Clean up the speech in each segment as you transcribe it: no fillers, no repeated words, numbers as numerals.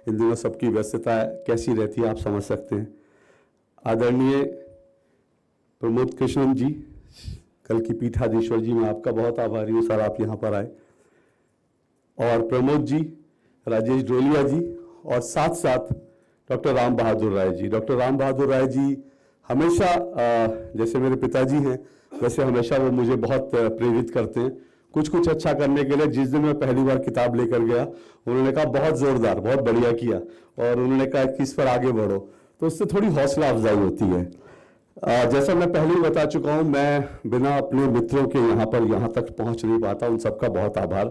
इन दिनों सबकी व्यस्तता कैसी रहती है आप समझ सकते हैं। आदरणीय प्रमोद कृष्णन जी, कल की पीठाधीश्वर जी, मैं आपका बहुत आभारी हूँ सर, आप यहाँ पर आए। और प्रमोद जी, राजेश ड्रोलिया जी और साथ साथ डॉक्टर राम बहादुर राय जी। डॉक्टर राम बहादुर राय जी हमेशा जैसे मेरे पिताजी हैं वैसे हमेशा वो मुझे बहुत प्रेरित करते हैं कुछ कुछ अच्छा करने के लिए। जिस दिन मैं पहली बार किताब लेकर गया उन्होंने कहा बहुत जोरदार, बहुत बढ़िया किया, और उन्होंने कहा कि इस पर आगे बढ़ो, तो उससे थोड़ी हौसला अफजाई होती है। जैसा मैं पहले ही बता चुका हूं, मैं बिना अपने मित्रों के यहाँ तक पहुंच नहीं पाता, उन सबका बहुत आभार।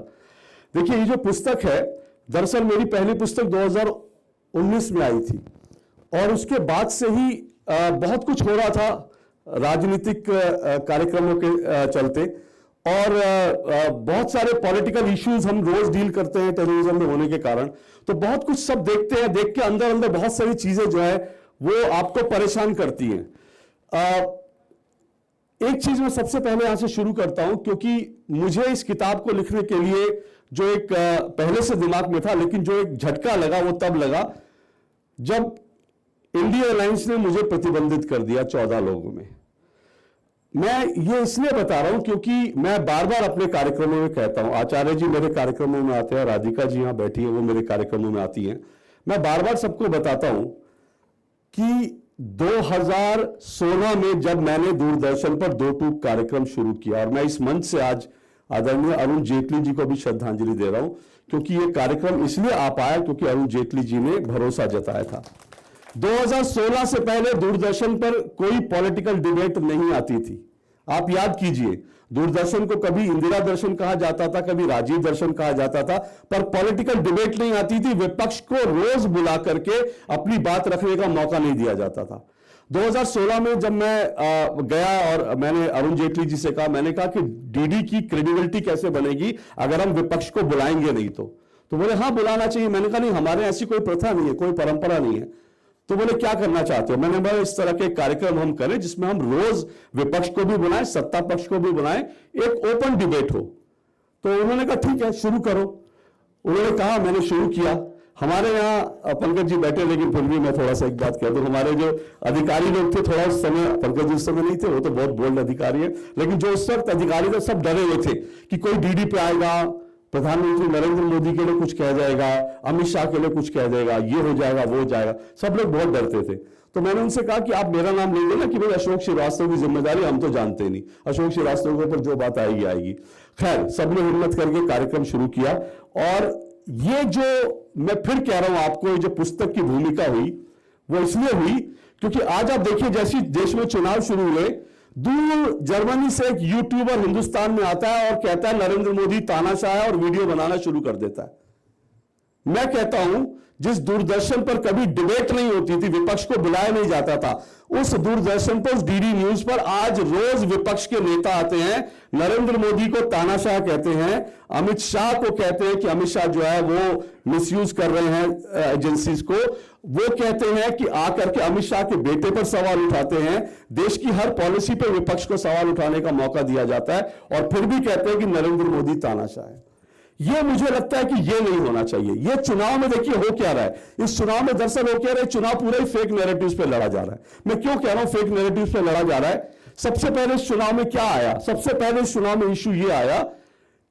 देखिए, ये जो पुस्तक है, दरअसल मेरी पहली पुस्तक 2019 में आई थी और उसके बाद से ही बहुत कुछ हो रहा था राजनीतिक कार्यक्रमों के चलते, और बहुत सारे पॉलिटिकल इश्यूज हम रोज डील करते हैं टेररिज्म में होने के कारण, तो बहुत कुछ सब देखते हैं, देख के अंदर अंदर बहुत सारी चीजें जो है वो आपको परेशान करती हैं। एक चीज मैं सबसे पहले यहां से शुरू करता हूं, क्योंकि मुझे इस किताब को लिखने के लिए जो एक पहले से दिमाग में था, लेकिन जो एक झटका लगा वो तब लगा जब इंडिया अलायंस ने मुझे प्रतिबंधित कर दिया 14 लोगों में। मैं ये इसलिए बता रहा हूं क्योंकि मैं बार बार अपने कार्यक्रमों में कहता हूं, आचार्य जी मेरे कार्यक्रमों में आते हैं, राधिका जी यहां बैठी है वो मेरे कार्यक्रमों में आती हैं, मैं बार बार सबको बताता हूं कि 2016 में जब मैंने दूरदर्शन पर 2 टूक कार्यक्रम शुरू किया, और मैं इस मंच से आज आदरणीय अरुण जेटली जी को भी श्रद्धांजलि दे रहा हूं, क्योंकि ये कार्यक्रम इसलिए आ पाया क्योंकि अरुण जेटली जी ने भरोसा जताया था। 2016 से पहले दूरदर्शन पर कोई पॉलिटिकल डिबेट नहीं आती थी। आप याद कीजिए, दूरदर्शन को कभी इंदिरा दर्शन कहा जाता था, कभी राजीव दर्शन कहा जाता था, पर पॉलिटिकल डिबेट नहीं आती थी। विपक्ष को रोज बुला करके अपनी बात रखने का मौका नहीं दिया जाता था। 2016 में जब मैं गया और मैंने अरुण जेटली जी से कहा, मैंने कहा कि डीडी की क्रेडिबिलिटी कैसे बनेगी अगर हम विपक्ष को बुलाएंगे नहीं तो बोले हाँ बुलाना चाहिए। मैंने कहा नहीं, हमारे ऐसी कोई प्रथा नहीं है, कोई परंपरा नहीं है। तो बोले क्या करना चाहते हो? मैंने बोला इस तरह के कार्यक्रम हम करें जिसमें हम रोज विपक्ष को भी बुलाएं, सत्ता पक्ष को भी बुलाएं, एक ओपन डिबेट हो। तो उन्होंने कहा ठीक है शुरू करो। उन्होंने कहा, मैंने शुरू किया। हमारे यहाँ पंकज जी बैठे, लेकिन फिर भी मैं थोड़ा सा एक बात कह दूं, हमारे जो अधिकारी लोग थे थोड़ा उस समय, पंकज जी उस समय नहीं थे, वो तो बहुत बोल्ड अधिकारी है, लेकिन जो उस वक्त अधिकारी थे सब डरे हुए थे कि कोई डीडी पे आएगा, प्रधानमंत्री नरेंद्र मोदी के लिए कुछ कह जाएगा, अमित शाह के लिए कुछ कह जाएगा, ये हो जाएगा वो हो जाएगा, सब लोग बहुत डरते थे। तो मैंने उनसे कहा कि आप मेरा नाम ले लेना कि भाई अशोक श्रीवास्तव की जिम्मेदारी, हम तो जानते नहीं, अशोक श्रीवास्तव के ऊपर जो बात आएगी आएगी। खैर, सबने हिम्मत करके कार्यक्रम शुरू किया। और ये जो मैं फिर कह रहा हूं आपको, जो पुस्तक की भूमिका हुई वो इसलिए हुई क्योंकि आज आप देखिए, जैसे देश में चुनाव शुरू हुए, दूर जर्मनी से एक यूट्यूबर हिंदुस्तान में आता है और कहता है नरेंद्र मोदी तानाशाह है, और वीडियो बनाना शुरू कर देता है। मैं कहता हूं, जिस दूरदर्शन पर कभी डिबेट नहीं होती थी, विपक्ष को बुलाया नहीं जाता था, उस दूरदर्शन पर, उस डीडी न्यूज पर आज रोज विपक्ष के नेता आते हैं, नरेंद्र मोदी को तानाशाह कहते हैं, अमित शाह को कहते हैं कि अमित शाह जो है वो मिसयूज कर रहे हैं एजेंसीज को, वो कहते हैं कि आकर के अमित शाह के बेटे पर सवाल उठाते हैं, देश की हर पॉलिसी पर विपक्ष को सवाल उठाने का मौका दिया जाता है, और फिर भी कहते हैं कि नरेंद्र मोदी तानाशाह है। ये मुझे लगता है कि ये नहीं होना चाहिए। ये चुनाव में देखिए हो क्या रहा है, इस चुनाव में दरअसल हो क्या रहा है, चुनाव पूरा ही फेक नैरेटिव्स पे लड़ा जा रहा है। मैं क्यों कह रहा हूं फेक नैरेटिव्स पे लड़ा जा रहा है? सबसे पहले इस चुनाव में क्या आया? सबसे पहले इस चुनाव में इश्यू ये आया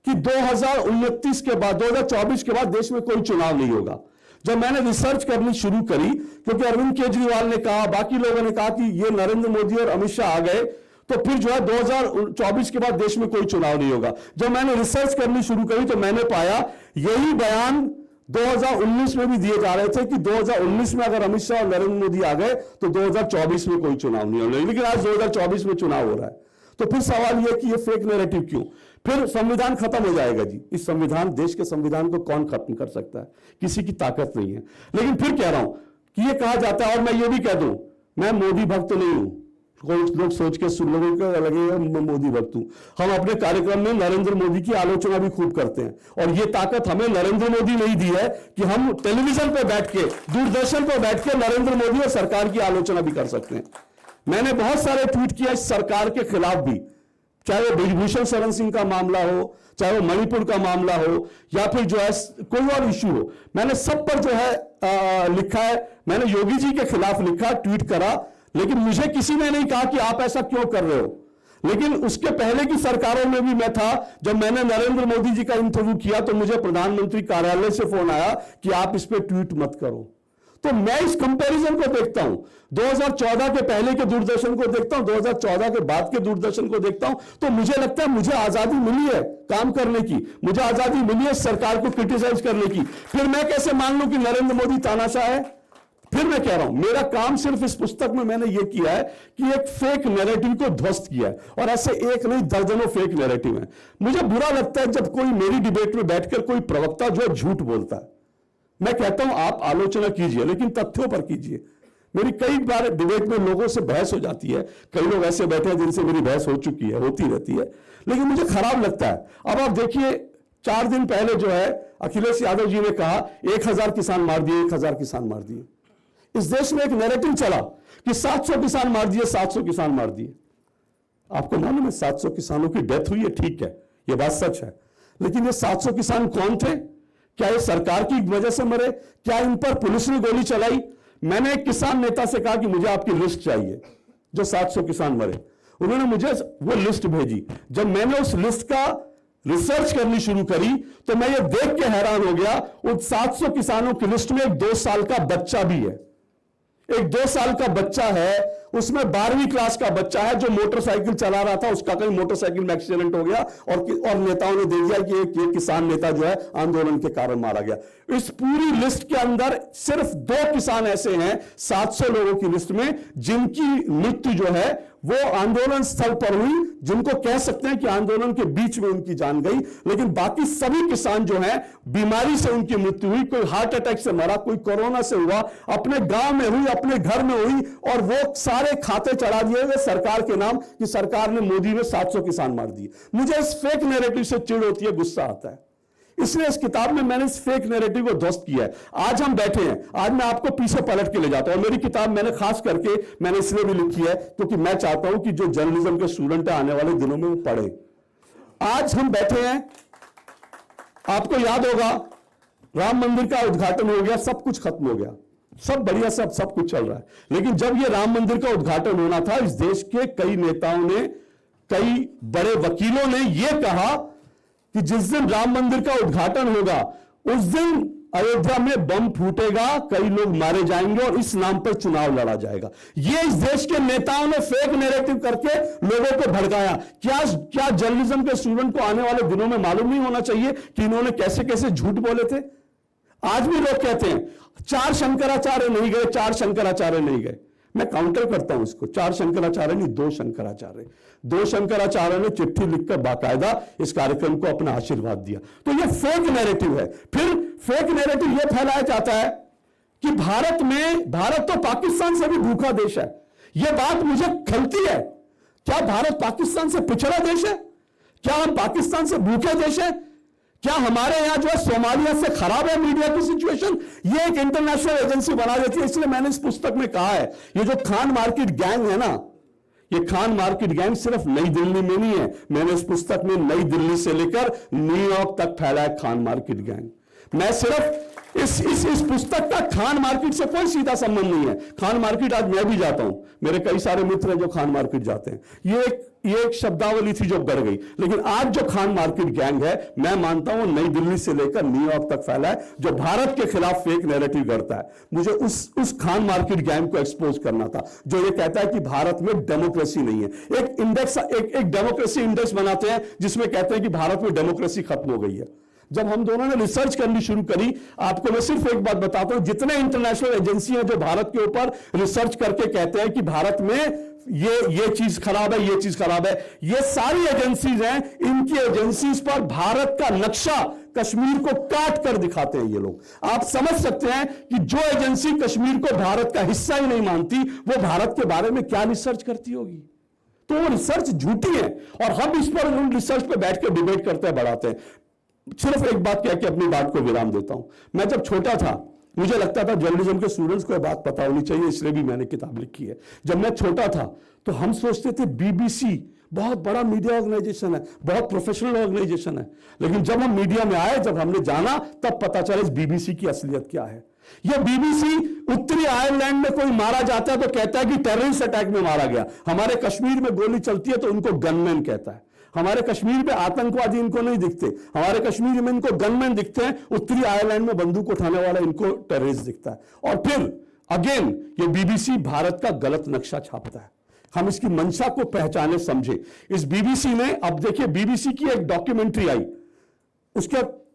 कि 2029 के बाद, 2024 के बाद देश में कोई चुनाव नहीं होगा। जब मैंने रिसर्च करनी शुरू करी, क्योंकि अरविंद केजरीवाल ने कहा, बाकी लोगों ने कहा कि ये नरेंद्र मोदी और अमित शाह आ गए तो फिर जो है 2024 के बाद देश में कोई चुनाव नहीं होगा। जब मैंने रिसर्च करनी शुरू करी तो मैंने पाया यही बयान 2019 में भी दिए जा रहे थे कि 2019 में अगर अमित शाह और नरेंद्र मोदी आ गए तो 2024 में कोई चुनाव नहीं होगा। लेकिन आज 2024 में चुनाव हो रहा है। तो फिर सवाल यह कि ये फेक नैरेटिव क्यों? फिर संविधान खत्म हो जाएगा जी। इस संविधान, देश के संविधान को कौन खत्म कर सकता है? किसी की ताकत नहीं है। लेकिन फिर कह रहा हूं कि ये कहा जाता है, और मैं ये भी कह दूं, मैं मोदी भक्त नहीं हूं। कोई लोग सोच के लोगों को लगेगा मैं मोदी भक्त हूं। हम अपने कार्यक्रम में नरेंद्र मोदी की आलोचना भी खूब करते हैं, और ये ताकत हमें नरेंद्र मोदी नहीं दी है कि हम टेलीविजन पर बैठ के, दूरदर्शन पर बैठ के नरेंद्र मोदी और सरकार की आलोचना भी कर सकते हैं। मैंने बहुत सारे ट्वीट किया इस सरकार के खिलाफ भी, चाहे वो ब्रिजभूषण शरण सिंह का मामला हो, चाहे वो मणिपुर का मामला हो, या फिर जो है कोई और इश्यू हो, मैंने सब पर जो है लिखा है। मैंने योगी जी के खिलाफ लिखा, ट्वीट करा, लेकिन मुझे किसी ने नहीं कहा कि आप ऐसा क्यों कर रहे हो। लेकिन उसके पहले की सरकारों में भी मैं था, जब मैंने नरेंद्र मोदी जी का इंटरव्यू किया तो मुझे प्रधानमंत्री कार्यालय से फोन आया कि आप इस पे ट्वीट मत करो। तो मैं इस कंपैरिजन को देखता हूं, 2014 के पहले के दूरदर्शन को देखता हूं, 2014 के बाद के दूरदर्शन को देखता हूं, तो मुझे लगता है मुझे आजादी मिली है काम करने की, मुझे आजादी मिली है सरकार को क्रिटिसाइज करने की। फिर मैं कैसे मान लूं कि नरेंद्र मोदी तानाशाह है? फिर मैं कह रहा हूं, मेरा काम सिर्फ इस पुस्तक में मैंने यह किया है कि एक फेक नैरेटिव को ध्वस्त किया है, और ऐसे एक नहीं दर्जनों फेक नैरेटिव हैं। मुझे बुरा लगता है जब कोई मेरी डिबेट में बैठकर कोई प्रवक्ता जो झूठ बोलता है। मैं कहता हूं आप आलोचना कीजिए, लेकिन तथ्यों पर कीजिए। मेरी कई बार डिबेट में लोगों से बहस हो जाती है, कई लोग ऐसे बैठे हैं जिनसे मेरी बहस हो चुकी है, होती रहती है, लेकिन मुझे खराब लगता है। अब आप देखिए, 4 दिन पहले जो है अखिलेश यादव जी ने कहा 1000 किसान मार दिए, 1000 किसान मार दिए। इस देश में एक नैरेटिव चला कि 700 किसान मार दिए, 700 किसान मार दिए। आपको मालूम है 700 किसानों की डेथ हुई है, ठीक है, यह बात सच है, लेकिन ये 700 किसान कौन थे? क्या ये सरकार की वजह से मरे? क्या इन पर पुलिस ने गोली चलाई? मैंने एक किसान नेता से कहा कि मुझे आपकी लिस्ट चाहिए जो 700 किसान मरे। उन्होंने मुझे वो लिस्ट भेजी। जब मैंने उस लिस्ट का रिसर्च करनी शुरू करी तो मैं ये देख के हैरान हो गया, उन 700 किसानों की लिस्ट में एक 2 साल का बच्चा भी है। एक 2 साल का बच्चा है, उसमें 12वीं क्लास का बच्चा है जो मोटरसाइकिल चला रहा था, उसका कहीं मोटरसाइकिल में एक्सीडेंट हो गया और नेताओं ने दे दिया कि एक किसान नेता जो है आंदोलन के कारण मारा गया। इस पूरी लिस्ट के अंदर सिर्फ 2 किसान ऐसे हैं 700 लोगों की लिस्ट में जिनकी मृत्यु जो है वो आंदोलन स्थल पर हुई, जिनको कह सकते हैं कि आंदोलन के बीच में उनकी जान गई। लेकिन बाकी सभी किसान जो हैं बीमारी से उनकी मृत्यु हुई, कोई हार्ट अटैक से मरा, कोई कोरोना से हुआ, अपने गांव में हुई, अपने घर में हुई, और वो सारे खाते चढ़ा दिए गए सरकार के नाम कि सरकार ने, मोदी ने 700 किसान मार दिए। मुझे इस फेक नैरेटिव से चिढ़ होती है, गुस्सा आता है। इसलिए इस किताब में मैंने इस फेक नैरेटिव को ध्वस्त किया है। आज हम बैठे हैं, आज मैं आपको पीछे पलट के ले जाता हूं। मेरी किताब मैंने खास करके मैंने इसलिए भी लिखी है क्योंकि मैं चाहता हूं कि जो जर्नलिज्म के स्टूडेंट है आने वाले दिनों में वो पढ़े। आज हम बैठे हैं, आपको याद होगा राम मंदिर का उद्घाटन हो गया, सब कुछ खत्म हो गया, सब बढ़िया, सब कुछ चल रहा है। लेकिन जब ये राम मंदिर का उद्घाटन होना था, इस देश के कई नेताओं ने, कई बड़े वकीलों ने यह कहा कि जिस दिन राम मंदिर का उद्घाटन होगा उस दिन अयोध्या में बम फूटेगा, कई लोग मारे जाएंगे और इस नाम पर चुनाव लड़ा जाएगा। ये इस देश के नेताओं ने फेक नैरेटिव करके लोगों को भड़काया। क्या जर्नलिज्म के स्टूडेंट को आने वाले दिनों में मालूम नहीं होना चाहिए कि इन्होंने कैसे कैसे झूठ बोले थे? आज भी लोग कहते हैं 4 शंकराचार्य नहीं गए, 4 शंकराचार्य नहीं गए। मैं काउंटर करता हूं इसको, 4 शंकराचार्य नहीं, 2 शंकराचार्य। 2 शंकराचार्य ने चिट्ठी लिखकर बाकायदा इस कार्यक्रम को अपना आशीर्वाद दिया। तो यह फेक नैरेटिव है। फिर फेक नैरेटिव यह फैलाया जाता है कि भारत तो पाकिस्तान से भी भूखा देश है। यह बात मुझे खलती है। क्या भारत पाकिस्तान से पिछड़ा देश है? क्या हम पाकिस्तान से भूखे देश है? क्या हमारे यहां जो है सोमालिया से खराब है मीडिया की सिचुएशन? ये एक इंटरनेशनल एजेंसी बना देती है। इसलिए मैंने इस पुस्तक में कहा है, ये जो खान मार्केट गैंग है ना, ये खान मार्केट गैंग सिर्फ नई दिल्ली में नहीं है। मैंने इस पुस्तक में नई दिल्ली से लेकर न्यूयॉर्क तक फैला है खान मार्केट गैंग। मैं सिर्फ इस पुस्तक का खान मार्केट से कोई सीधा संबंध नहीं है। खान मार्केट आज मैं भी जाता हूं, मेरे कई सारे मित्र हैं जो खान मार्केट जाते हैं। ये एक शब्दावली थी जो बढ़ गई, लेकिन आज जो खान मार्केट गैंग है, मैं मानता हूं नई दिल्ली से लेकर न्यूयॉर्क तक फैला है, जो भारत के खिलाफ फेक नैरेटिव करता है। मुझे उस खान मार्केट गैंग को एक्सपोज करना था जो ये कहता है कि भारत में डेमोक्रेसी नहीं है। एक डेमोक्रेसी इंडेक्स बनाते हैं जिसमें कहते हैं कि भारत में डेमोक्रेसी खत्म हो गई है। जब हम दोनों ने रिसर्च करनी शुरू करी, आपको मैं सिर्फ एक बात बताता हूं, जितने इंटरनेशनल एजेंसी हैं जो भारत के ऊपर रिसर्च करके कहते हैं कि भारत में ये चीज खराब है, ये चीज खराब है, ये सारी एजेंसीज हैं, इनकी एजेंसीज पर भारत का नक्शा कश्मीर को काट कर दिखाते हैं ये लोग। आप समझ सकते हैं कि जो एजेंसी कश्मीर को भारत का हिस्सा ही नहीं मानती, वो भारत के बारे में क्या रिसर्च करती होगी? तो वो रिसर्च झूठी है और हम इस पर उन रिसर्च पर बैठ के डिबेट करते हैं, बढ़ाते हैं। सिर्फ एक बात कह के अपनी बात को विराम देता हूं। मैं जब छोटा था, मुझे लगता था जर्नलिज्म के स्टूडेंट्स को यह बात पता होनी चाहिए, इसलिए भी मैंने किताब लिखी है। जब मैं छोटा था तो हम सोचते थे बीबीसी बहुत बड़ा मीडिया ऑर्गेनाइजेशन है, बहुत प्रोफेशनल ऑर्गेनाइजेशन है, लेकिन जब हम मीडिया में आए, जब हमने जाना, तब पता चला इस बीबीसी की असलियत क्या है। यह बीबीसी उत्तरी आयरलैंड में कोई मारा जाता है तो कहता है कि टेररिस्ट अटैक में मारा गया। हमारे कश्मीर में गोली चलती है तो उनको गनमैन कहता है। हमारे कश्मीर में आतंकवादी इनको नहीं दिखते, हमारे कश्मीर में इनको गनमैन दिखते हैं। उत्तरी आयरलैंड में बंदूक उठाने वाला इनको टेररिस्ट दिखता है। और फिर अगेन ये बीबीसी भारत का गलत नक्शा छापता है। हम इसकी मंशा को पहचाने, समझे। इस बीबीसी ने, अब देखिए, बीबीसी की एक डॉक्यूमेंट्री आई,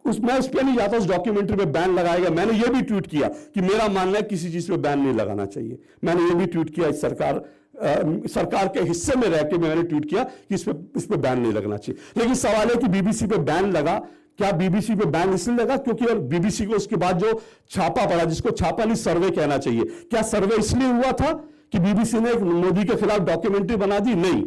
मैं उस पर नहीं जाता, उस डॉक्यूमेंट्री पे बैन लगाया गया। मैंने ये भी ट्वीट किया कि मेरा मानना है किसी चीज पे बैन नहीं लगाना चाहिए। मैंने ये भी ट्वीट किया, इस सरकार के हिस्से में रह के मैंने ट्वीट किया कि इस पे बैन नहीं लगना चाहिए। लेकिन सवाल है कि बीबीसी पे बैन लगा। क्या बीबीसी पे बैन इसलिए लगा क्योंकि बीबीसी को उसके बाद जो छापा पड़ा, जिसको छापा नहीं सर्वे कहना चाहिए, क्या सर्वे इसलिए हुआ था कि बीबीसी ने मोदी के खिलाफ डॉक्यूमेंट्री बना दी? नहीं।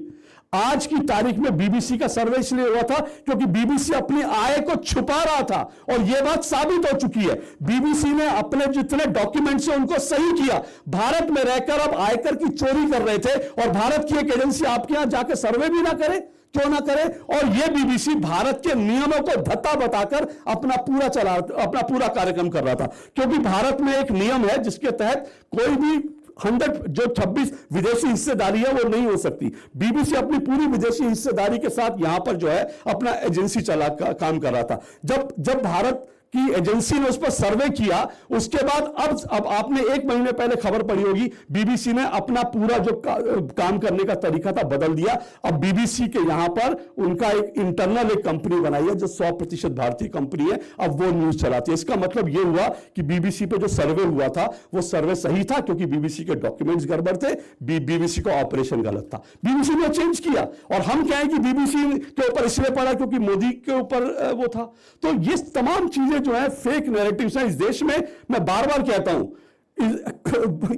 आज की तारीख में बीबीसी का सर्वे इसलिए हुआ था क्योंकि बीबीसी अपनी आय को छुपा रहा था, और यह बात साबित हो चुकी है। बीबीसी ने अपने जितने डॉक्यूमेंट्स हैं उनको सही किया। भारत में रहकर अब आयकर की चोरी कर रहे थे, और भारत की एक एजेंसी आपके यहां जाकर सर्वे भी ना करे, क्यों ना करे? और यह बीबीसी भारत के नियमों को धत्ता बताकर अपना पूरा कार्यक्रम कर रहा था, क्योंकि भारत में एक नियम है जिसके तहत कोई भी 26 विदेशी हिस्सेदारी है वो नहीं हो सकती। बीबीसी अपनी पूरी विदेशी हिस्सेदारी के साथ यहां पर जो है अपना एजेंसी काम कर रहा था। जब भारत की एजेंसी ने उस पर सर्वे किया, उसके बाद अब आपने 1 महीने पहले खबर पड़ी होगी, बीबीसी ने अपना पूरा जो काम करने का तरीका था बदल दिया। अब बीबीसी के यहां पर उनका एक इंटरनल एक कंपनी बनाई है जो 100% भारतीय कंपनी है, अब वो न्यूज चलाती है। इसका मतलब यह हुआ कि बीबीसी पे जो सर्वे हुआ था वो सर्वे सही था, क्योंकि बीबीसी के डॉक्यूमेंट्स गड़बड़ थे, बीबीसी का ऑपरेशन गलत था। बीबीसी ने चेंज किया, और हम कहें कि बीबीसी के ऊपर इसलिए पड़ा क्योंकि मोदी के ऊपर वो था। तो ये तमाम चीजें जो है फेक नैरेटिव्स हैं इस देश में। मैं बार बार कहता हूं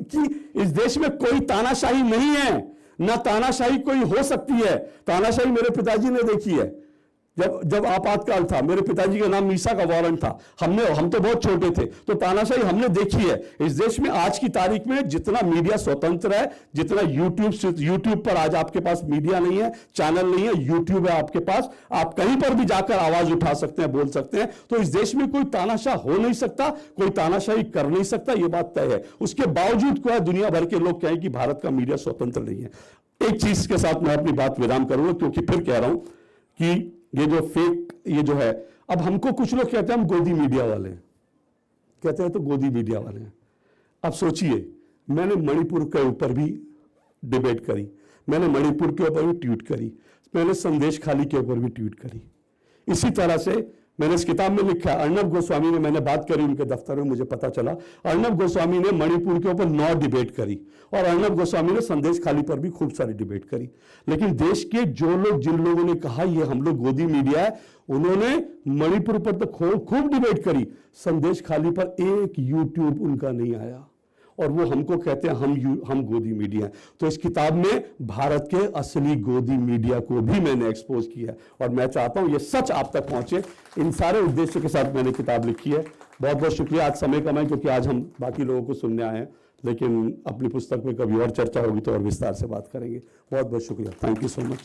कि इस देश में कोई तानाशाही नहीं है, ना तानाशाही कोई हो सकती है। तानाशाही मेरे पिताजी ने देखी है। जब आपातकाल था, मेरे पिताजी का नाम मीसा का वारंट था, हम तो बहुत छोटे थे, तो तानाशाही हमने देखी है। इस देश में आज की तारीख में जितना मीडिया स्वतंत्र है, जितना यूट्यूब पर आज आपके पास मीडिया नहीं है, चैनल नहीं है, यूट्यूब है आपके पास, आप कहीं पर भी जाकर आवाज उठा सकते हैं, बोल सकते हैं। तो इस देश में कोई तानाशाह हो नहीं सकता, कोई तानाशाही कर नहीं सकता, यह बात तय है। उसके बावजूद क्या दुनिया भर के लोग कहें कि भारत का मीडिया स्वतंत्र नहीं है। एक चीज के साथ मैं अपनी बात विराम करूंगा, क्योंकि फिर कह रहा हूं कि ये जो फेक, ये जो है, अब हमको कुछ लोग कहते हैं हम गोदी मीडिया वाले हैं, कहते हैं तो गोदी मीडिया वाले हैं। अब सोचिए, मैंने मणिपुर के ऊपर भी डिबेट करी, मैंने मणिपुर के ऊपर भी ट्वीट करी, मैंने संदेश खाली के ऊपर भी ट्वीट करी। इसी तरह से मैंने इस किताब में लिखा, अर्नब गोस्वामी ने, मैंने बात करी उनके दफ्तर में, मुझे पता चला अर्नब गोस्वामी ने मणिपुर के ऊपर 9 डिबेट करी, और अर्नब गोस्वामी ने संदेश खाली पर भी खूब सारी डिबेट करी। लेकिन देश के जो लोग, जिन लोगों ने कहा ये हम लोग गोदी मीडिया है, उन्होंने मणिपुर पर तो खूब डिबेट करी, संदेश खाली पर एक यूट्यूब उनका नहीं आया, और वो हमको कहते हैं हम गोदी मीडिया हैं। तो इस किताब में भारत के असली गोदी मीडिया को भी मैंने एक्सपोज किया, और मैं चाहता हूं ये सच आप तक पहुंचे। इन सारे उद्देश्य के साथ मैंने किताब लिखी है। बहुत बहुत शुक्रिया। आज समय कम है क्योंकि आज हम बाकी लोगों को सुनने आए हैं, लेकिन अपनी पुस्तक में कभी और चर्चा होगी तो और विस्तार से बात करेंगे। बहुत बहुत शुक्रिया। Thank you so much.